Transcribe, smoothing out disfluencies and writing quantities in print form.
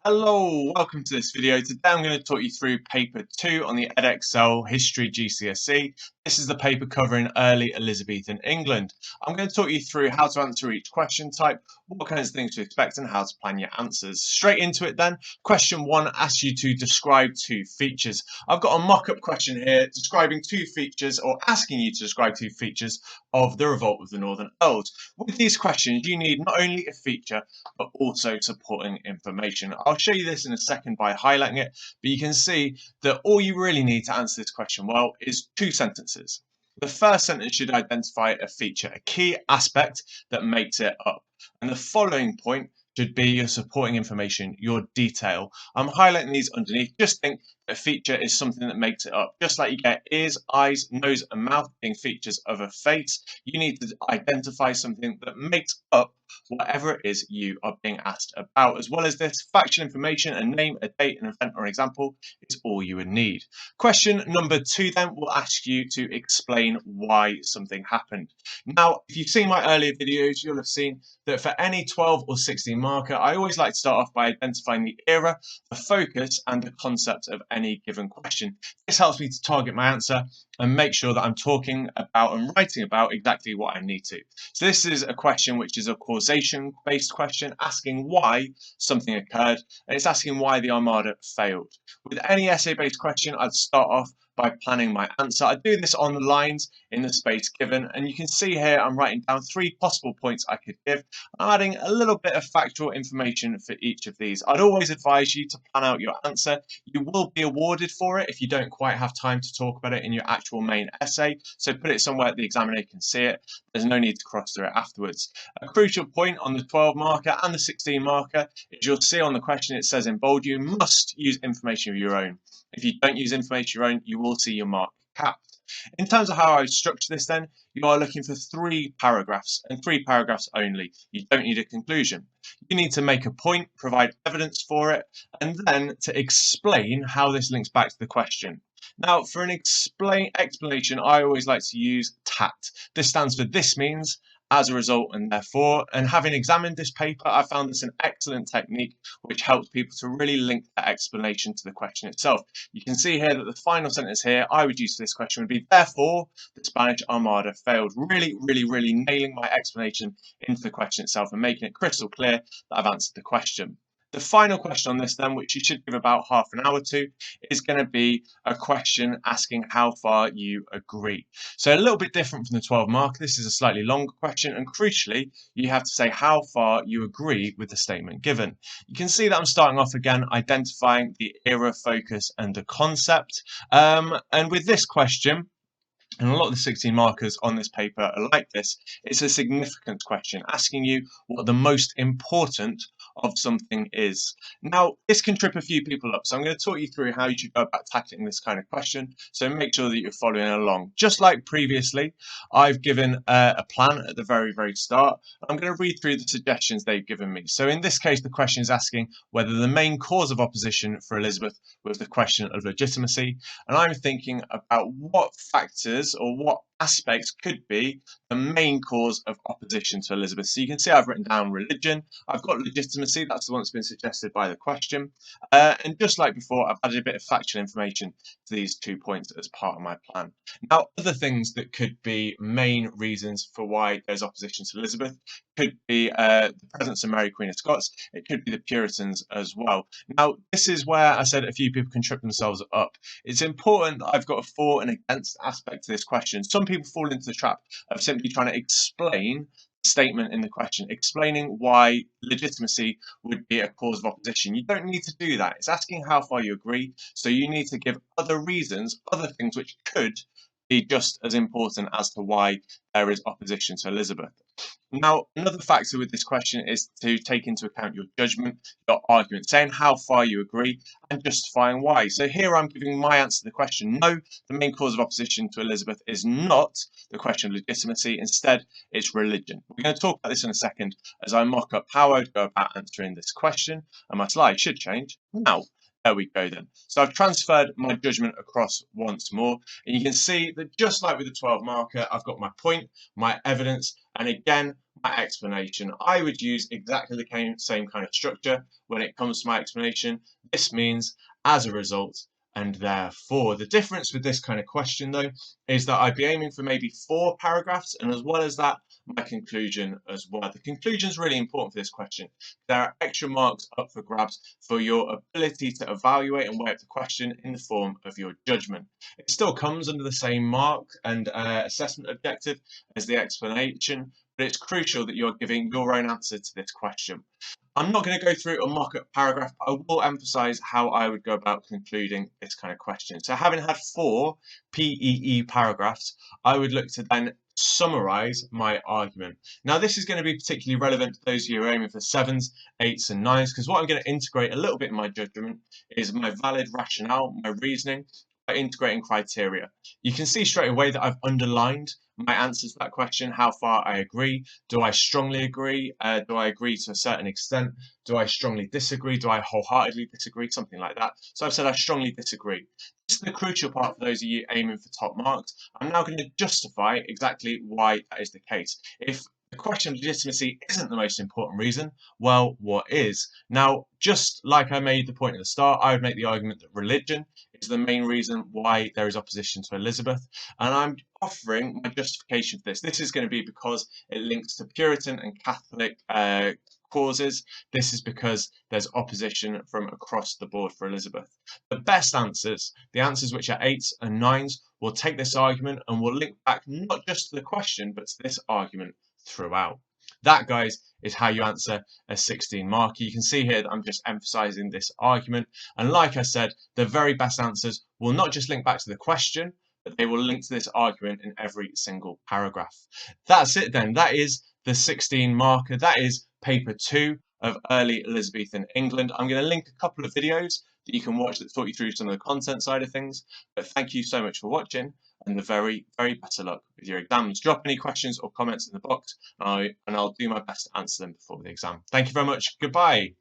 Hello, welcome to this video. Today I'm going to talk you through paper 2 on the Edexcel History GCSE. This is the paper covering early Elizabethan England. I'm going to talk you through how to answer each question type, what kinds of things to expect and how to plan your answers. Straight into it then. Question 1 asks you to describe two features. I've got a mock-up question here describing two features or asking you to describe two features of the revolt of the Northern Earls. With these questions you need not only a feature but also supporting information. I'll show you this in a second by highlighting it, but you can see that all you really need to answer this question well is two sentences. The first sentence should identify a feature, a key aspect that makes it up. And the following point should be your supporting information, your detail. I'm highlighting these underneath. Just think a feature is something that makes it up. Just like you get ears, eyes, nose, and mouth being features of a face, you need to identify something that makes up whatever it is you are being asked about. As well as this, factual information, a name, a date, an event, or an example is all you would need. Question number 2 then will ask you to explain why something happened. Now, if you've seen my earlier videos, you'll have seen that for any 12 or 16 marker, I always like to start off by identifying the era, the focus, and the concept of any given question. This helps me to target my answer and make sure that I'm talking about and writing about exactly what I need to. So this is a question which is a causation-based question, asking why something occurred, and it's asking why the Armada failed. With any essay-based question, I'd start off by planning my answer. I do this on the lines in the space given, and you can see here I'm writing down 3 possible points I could give. I'm adding a little bit of factual information for each of these. I'd always advise you to plan out your answer. You will be awarded for it if you don't quite have time to talk about it in your actual main essay, so put it somewhere the examiner can see it. There's no need to cross through it afterwards. A crucial point on the 12 marker and the 16 marker is you'll see on the question it says in bold, you must use information of your own. If you don't use information of your own, you will see your mark capped. In terms of how I would structure this then, you are looking for 3 paragraphs and 3 paragraphs only. You don't need a conclusion. You need to make a point, provide evidence for it, and then to explain how this links back to the question. Now, for an explanation, I always like to use TAT. This stands for this means, as a result, and therefore. And having examined this paper, I found this an excellent technique which helps people to really link that explanation to the question itself. You can see here that the final sentence here I would use for this question would be, therefore, the Spanish Armada failed. Really nailing my explanation into the question itself and making it crystal clear that I've answered the question. The final question on this then, which you should give about half an hour to, is going to be a question asking how far you agree. So a little bit different from the 12 mark. This is a slightly longer question, and crucially, you have to say how far you agree with the statement given. You can see that I'm starting off again identifying the era, focus, and the concept. And with this question, and a lot of the 16 markers on this paper are like this, it's a significant question asking you what the most important of something is. Now, this can trip a few people up, so I'm going to talk you through how you should go about tackling this kind of question, so make sure that you're following along. Just like previously, I've given a plan at the very start. I'm going to read through the suggestions they've given me. So in this case, the question is asking whether the main cause of opposition for Elizabeth was the question of legitimacy, and I'm thinking about what factors or what aspects could be the main cause of opposition to Elizabeth. So you can see I've written down religion, I've got legitimacy, that's the one that's been suggested by the question, and just like before, I've added a bit of factual information to these 2 points as part of my plan. Now, other things that could be main reasons for why there's opposition to Elizabeth could be the presence of Mary Queen of Scots, it could be the Puritans as well. Now, this is where I said a few people can trip themselves up. It's important that I've got a for and against aspect to this question. Some people fall into the trap of simply trying to explain the statement in the question, explaining why legitimacy would be a cause of opposition. You don't need to do that. It's asking how far you agree, so you need to give other reasons, other things which could be just as important as to why there is opposition to Elizabeth. Now, another factor with this question is to take into account your judgment, your argument, saying how far you agree and justifying why. So here I'm giving my answer to the question. No, the main cause of opposition to Elizabeth is not the question of legitimacy. Instead, it's religion. We're going to talk about this in a second as I mock up how I would go about answering this question, and my slide should change now. There we go then. So I've transferred my judgment across once more, and you can see that just like with the 12 marker, I've got my point, my evidence, and again, my explanation. I would use exactly the same kind of structure when it comes to my explanation. This means as a result, and therefore. The difference with this kind of question though is that I'd be aiming for maybe 4 paragraphs, and as well as that, my conclusion as well. The conclusion is really important for this question. There are extra marks up for grabs for your ability to evaluate and weigh up the question in the form of your judgment. It still comes under the same mark and assessment objective as the explanation, but it's crucial that you're giving your own answer to this question. I'm not going to go through a mock-up paragraph, but I will emphasise how I would go about concluding this kind of question. So having had 4 PEE paragraphs, I would look to then summarise my argument. Now this is going to be particularly relevant to those of you who are aiming for 7s, 8s and 9s, because what I'm going to integrate a little bit in my judgment is my valid rationale, my reasoning, by integrating criteria. You can see straight away that I've underlined my answers to that question, how far I agree. Do I strongly agree? Do I agree to a certain extent? Do I strongly disagree? Do I wholeheartedly disagree? Something like that. So I've said I strongly disagree. This is the crucial part for those of you aiming for top marks. I'm now going to justify exactly why that is the case. If the question of legitimacy isn't the most important reason, well, what is? Now, just like I made the point at the start, I would make the argument that religion is the main reason why there is opposition to Elizabeth, and I'm offering my justification for this. This is going to be because it links to Puritan and Catholic causes. This is because there's opposition from across the board for Elizabeth. The best answers, the answers which are 8s and 9s, will take this argument and will link back not just to the question, but to this argument throughout. That, guys, is how you answer a 16 marker. You can see here that I'm just emphasizing this argument. And like I said, the very best answers will not just link back to the question, but they will link to this argument in every single paragraph. That's it then. That is the 16 marker. That is paper 2 of Early Elizabethan England. I'm going to link a couple of videos that you can watch that talk you through some of the content side of things. But thank you so much for watching, and the very, very best of luck with your exams. Drop any questions or comments in the box, and I'll do my best to answer them before the exam. Thank you very much. Goodbye.